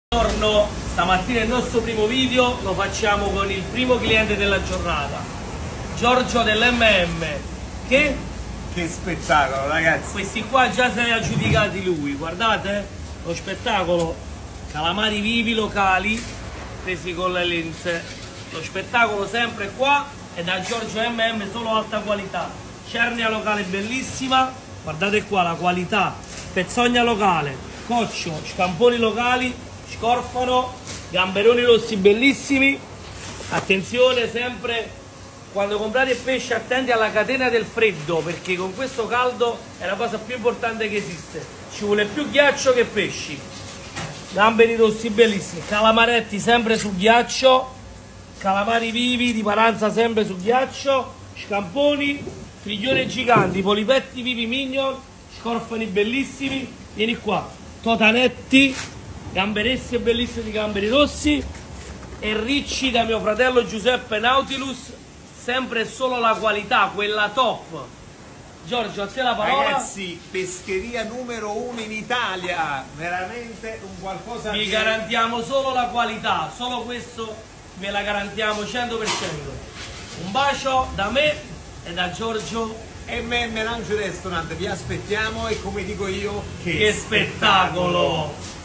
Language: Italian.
Buongiorno, stamattina il nostro primo video lo facciamo con il primo cliente della giornata, Giorgio dell'MM. Che spettacolo, ragazzi! questi qua già se li ha giudicati lui, guardate lo spettacolo, calamari vivi locali presi con le lenze, lo spettacolo sempre qua e da Giorgio MM solo alta qualità, cernia locale bellissima, guardate qua la qualità, pezzogna locale, coccio, scamponi locali, scorfano, gamberoni rossi bellissimi. Attenzione sempre quando comprate il pesce, attenti alla catena del freddo, perché con questo caldo è la cosa più importante che esiste, ci vuole più ghiaccio che pesci. Gamberi rossi bellissimi, calamaretti sempre su ghiaccio, calamari vivi di Paranza sempre su ghiaccio, scamponi, triglione giganti, polipetti vivi mignon, scorfani bellissimi, vieni qua, totanetti, gamberessi bellissimi di gamberi rossi e ricci da mio fratello Giuseppe Nautilus, sempre e solo la qualità, quella top. Giorgio, a te la parola. Ragazzi, pescheria numero 1 in Italia, veramente un qualcosa Vi di... garantiamo solo la qualità, solo questo ve la garantiamo 100%. Un bacio da me e da Giorgio. MM Lounge Restaurant, vi aspettiamo e come dico io, Che spettacolo!